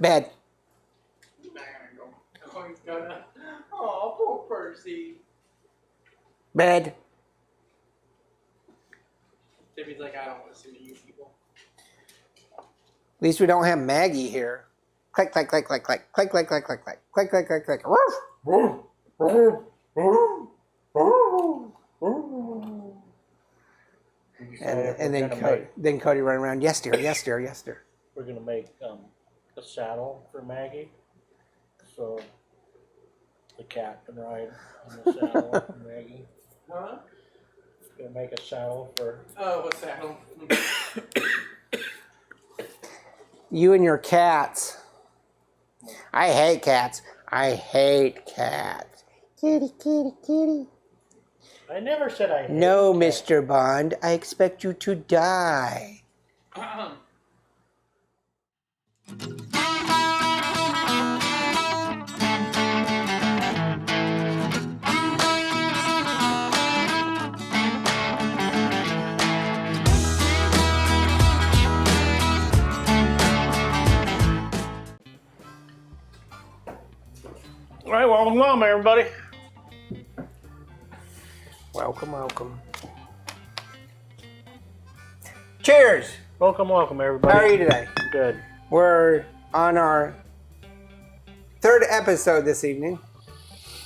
Bed. Oh, he's gonna. Oh, poor Percy. Bed. Timmy's like, I don't listen to you people. At least we don't have Maggie here. Click, click, click, click, click, click, click, click, click, click, click, click, click, click. And then Cody run around. Yes, dear. Yes, dear. Yes, dear. We're gonna make a saddle for Maggie, so the cat can ride on the saddle for Maggie. Huh? Gonna make a saddle for. Oh, a saddle. You and your cats. I hate cats. I hate cats. Kitty, kitty, kitty. I never said I hate No, cats. Mr. Bond. I expect you to die. All right, welcome home, everybody. Welcome, welcome. Cheers! Welcome, everybody. How are you today? Good. We're on our third episode this evening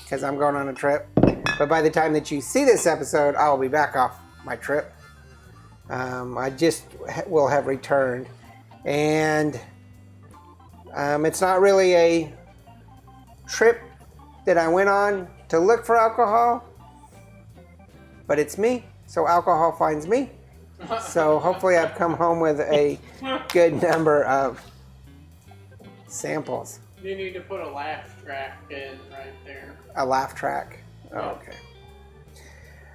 because I'm going on a trip. But by the time that you see this episode, I'll be back off my trip. I just will have returned. And it's not really a trip that I went on to look for alcohol, but it's me, so alcohol finds me. So hopefully I've come home with a good number of samples. You need to put a laugh track in right there. A laugh track? Oh, okay.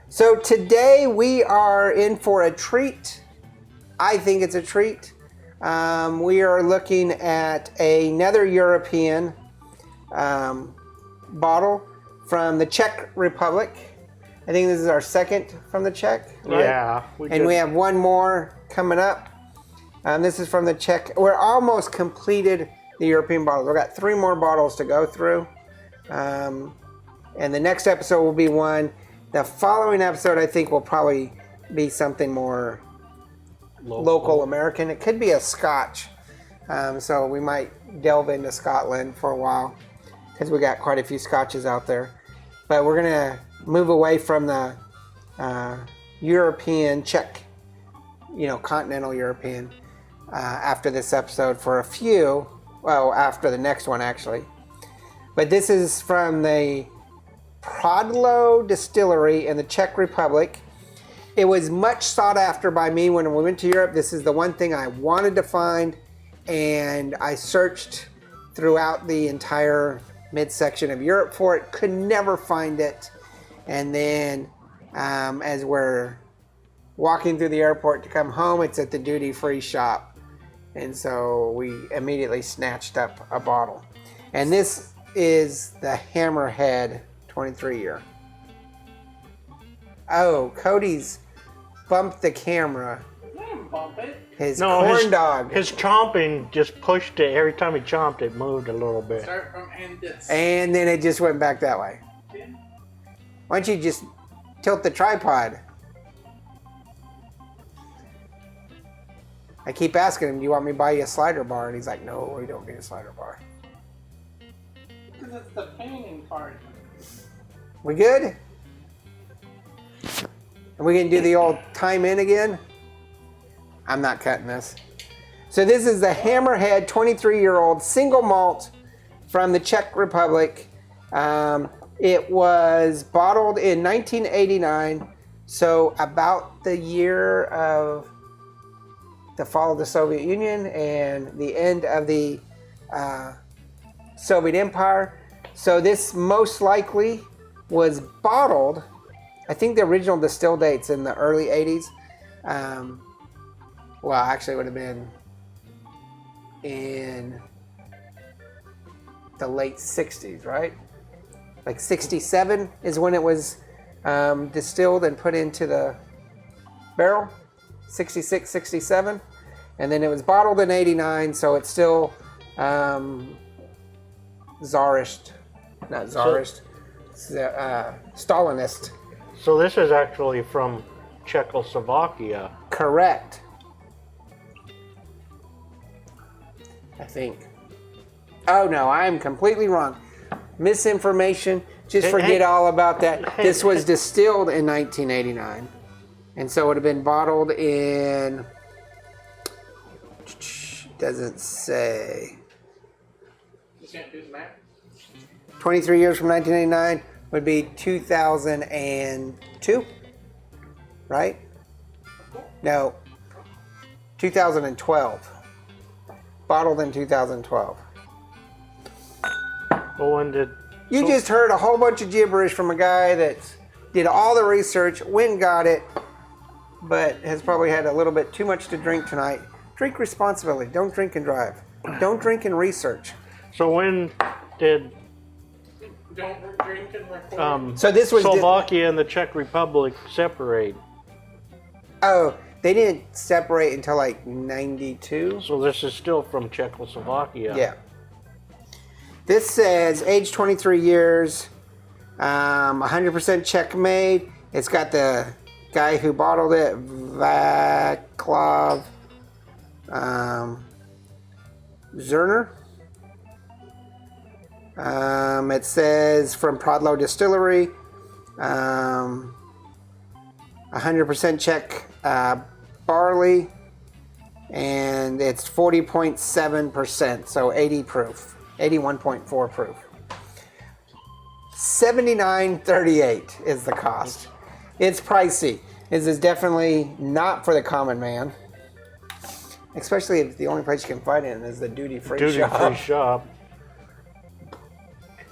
So today we are in for a treat. I think it's a treat. We are looking at another European bottle from the Czech Republic. I think this is our second from the Czech, right? Yeah. We have one more coming up. This is from the Czech. We're almost completed the European bottles. We've got 3 more bottles to go through. And the next episode will be one. The following episode, I think, will probably be something more local American. It could be a Scotch. So we might delve into Scotland for a while because we got quite a few Scotches out there. But we're going to move away from the European, Czech, continental European after this episode for a few. Well, after the next one, actually. But this is from the Prodlo Distillery in the Czech Republic. It was much sought after by me when we went to Europe. This is the one thing I wanted to find, and I searched throughout the entire midsection of Europe for it. Could never find it. And then as we're walking through the airport to come home, it's at the duty-free shop. And so we immediately snatched up a bottle. And this is the Hammerhead 23 year. Oh, Cody's bumped the camera. I didn't bump it. His corn dog. His chomping just pushed it. Every time he chomped, it moved a little bit. Start from and this. And then it just went back that way. Why don't you just tilt the tripod? I keep asking him, do you want me to buy you a slider bar? And he's like, no, we don't need a slider bar. Because it's the painting part. We good? Are we going to do the old time in again? I'm not cutting this. So this is the Hammerhead 23-year-old single malt from the Czech Republic. It was bottled in 1989, so about the year of the fall of the Soviet Union and the end of the Soviet Empire. So this most likely was bottled, I think the original distill date's in the early 80s. Well, actually it would have been in the late 60s, right? Like 67 is when it was distilled and put into the barrel. 66, 67. And then it was bottled in 89, so it's still Tsarist, not Tsarist, Stalinist. So this is actually from Czechoslovakia. Correct. I think. Oh no, I'm completely wrong. Misinformation. Just forget all about that. This was distilled in 1989. And so it would have been bottled in... Doesn't say. You can't do the math. 23 years from 1989 would be 2002, right? No, 2012. Bottled in 2012. Well, when did... You just heard a whole bunch of gibberish from a guy that did all the research, went and got it, but has probably had a little bit too much to drink tonight. Drink responsibly. Don't drink and drive. Don't drink and research. So when did Don't drink and record. So this was Slovakia and the Czech Republic separate? Oh, they didn't separate until like 92. So this is still from Czechoslovakia. Yeah. This says age 23 years, 100% Czech made. It's got the guy who bottled it, Vaclav Zerner. It says from Prodlo Distillery, 100% Czech barley, and it's 40.7%, so 80 proof, 81.4 proof. $79.38 is the cost. It's pricey. This is definitely not for the common man, especially if the only place you can find it is the duty-free shop. Duty-free shop.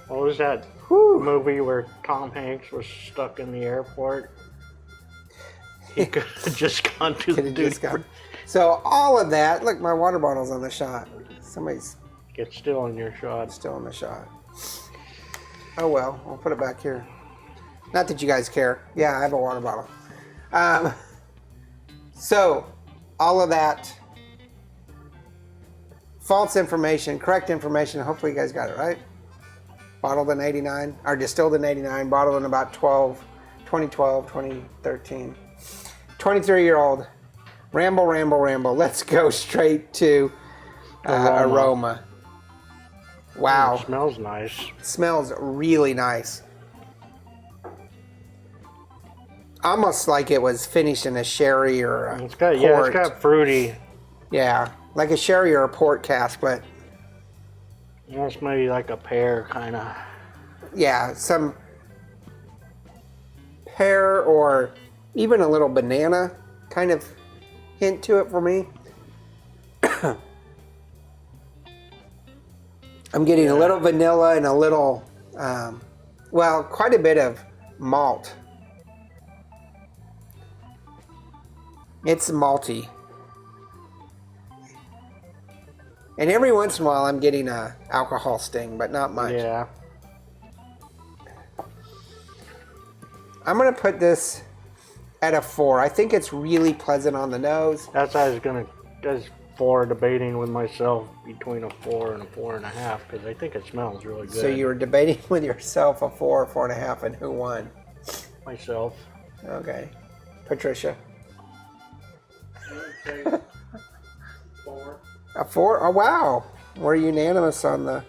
What was that movie where Tom Hanks was stuck in the airport? He could have just gone to the duty-free. So all of that, look, my water bottle's on the shot. Somebody's It's still in your shot. still in the shot. Oh well, I'll put it back here. Not that you guys care. Yeah, I have a water bottle. So all of that false information, correct information. Hopefully you guys got it right. Bottled in 89, or distilled in 89, bottled in about 2012, 2013. 23-year-old. Ramble, ramble, ramble. Let's go straight to aroma. Wow. It smells nice. Smells really nice. Almost like it was finished in a sherry or a It's got port. yeah, it's got fruity. Yeah, like a sherry or a port cask, but Almost maybe like a pear kind of. yeah, some pear or even a little banana kind of hint to it for me. I'm getting a little vanilla and a little, well, quite a bit of malt. It's malty. And every once in a while I'm getting a alcohol sting, but not much. Yeah. I'm going to put this at a 4. I think it's really pleasant on the nose. That's I was 4 debating with myself between a 4 and a 4.5 because I think it smells really good. So you were debating with yourself a 4 or 4.5, and who won? Myself. Okay. Patricia. Okay. 4. A 4? Oh, wow. We're unanimous on the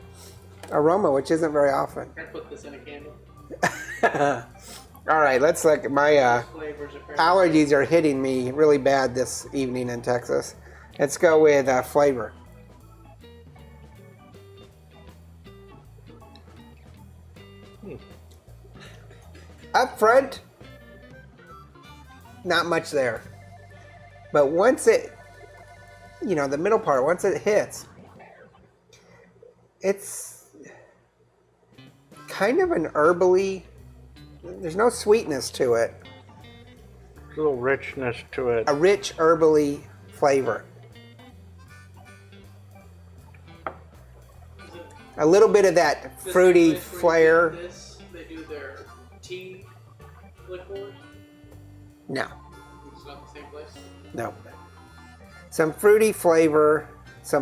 aroma, which isn't very often. I put this in a candle. All right, let's look. My Flavors are allergies are hitting me really bad this evening in Texas. Let's go with flavor. Up front, not much there. But once it, the middle part, once it hits, it's kind of an herbally, there's no sweetness to it. There's a little richness to it. A rich herbally flavor. A little bit of that fruity flair. They do their tea liqueurs. No, It's not the same place. no. Some fruity flavor,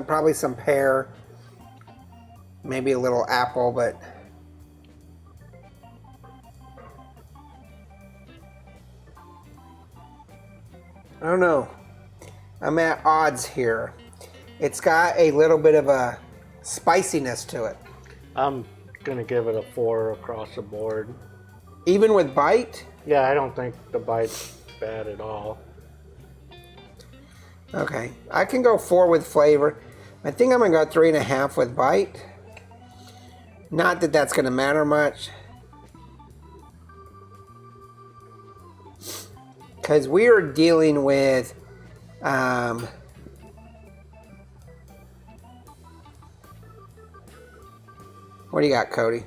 probably some pear, Maybe a little apple, but I don't know. I'm at odds here. It's got a little bit of a spiciness to it. I'm gonna give it a 4 across the board. Even with bite? Yeah, I don't think the bite's bad at all. Okay, I can go 4 with flavor. I think I'm gonna go 3.5 with bite. Not that that's gonna matter much. Because we are dealing with what do you got, Cody?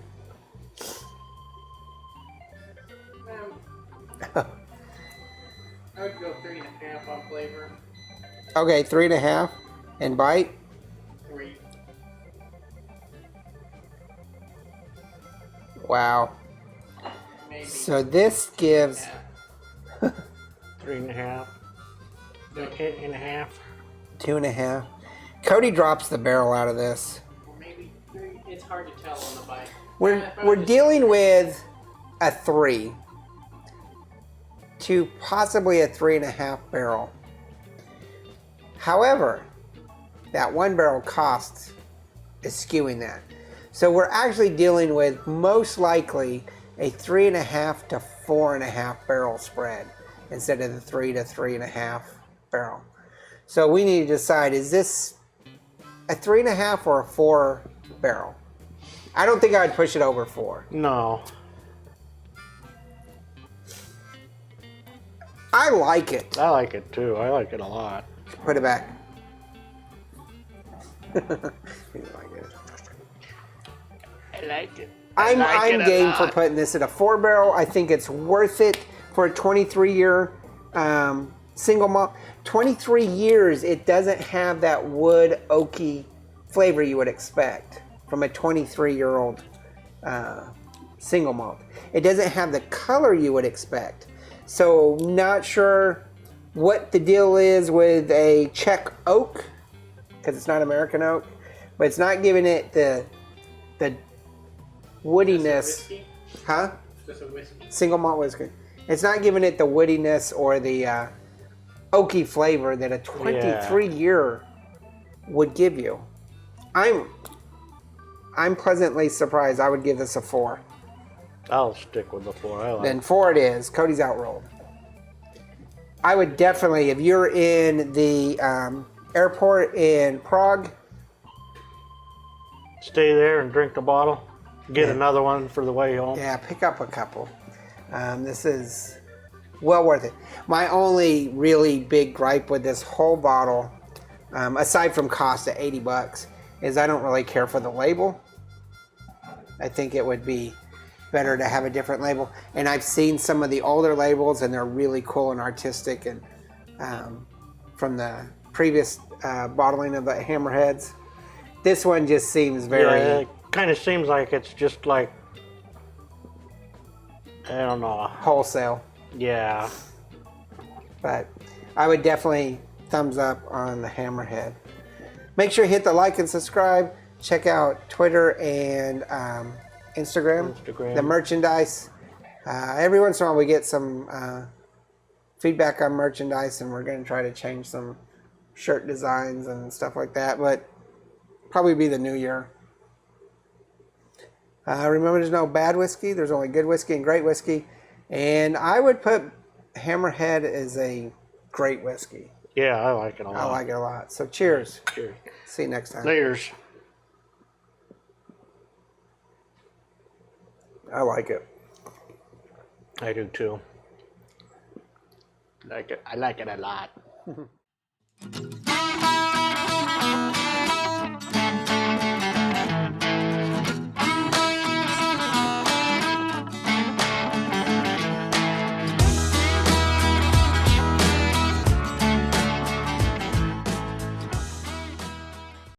I would go 3.5 on flavor. Okay, 3.5 and bite. 3. Wow. Maybe. So this gives 3.5. 2.5. 2.5. Cody drops the barrel out of this. Or maybe 3. It's hard to tell on the bite. We're dealing with a 3 to possibly a 3.5 barrel. However, that 1 barrel cost is skewing that. So we're actually dealing with most likely a 3.5 to 4.5 barrel spread instead of the 3 to 3.5 barrel. So we need to decide, is this a 3.5 or a 4 barrel? I don't think I would push it over 4. No. I like it. I like it too. I like it a lot. Put it back. I like it. I'm game for putting this at a 4 barrel. I think it's worth it for a 23-year single malt. 23 years, it doesn't have that wood oaky flavor you would expect from a 23-year-old single malt. It doesn't have the color you would expect. So not sure what the deal is with a Czech oak, because it's not American oak, but it's not giving it the woodiness. Huh? Just a whiskey. Single malt whiskey. It's not giving it the woodiness or the oaky flavor that a 23-year would give you. I'm pleasantly surprised. I would give this a 4. I'll stick with the 4. I like Then 4 it is. Cody's outrolled. I would definitely, if you're in the airport in Prague, stay there and drink the bottle. Get another one for the way home. yeah, pick up a couple. This is well worth it. My only really big gripe with this whole bottle, aside from cost at $80, is I don't really care for the label. I think it would be better to have a different label. And I've seen some of the older labels, and they're really cool and artistic. And from the previous bottling of the Hammerheads, this one just seems very. Yeah, it kind of seems like it's just like, I don't know. Wholesale. Yeah. But I would definitely thumbs up on the Hammerhead. Make sure you hit the like and subscribe. Check out Twitter and Instagram. The merchandise. Every once in a while we get some feedback on merchandise, and we're going to try to change some shirt designs and stuff like that, but probably be the new year. Remember, there's no bad whiskey. There's only good whiskey and great whiskey. And I would put Hammerhead as a great whiskey. Yeah, I like it a lot. I like it a lot. So cheers. Cheers. See you next time. Cheers. I like it. I do too. I like it a lot.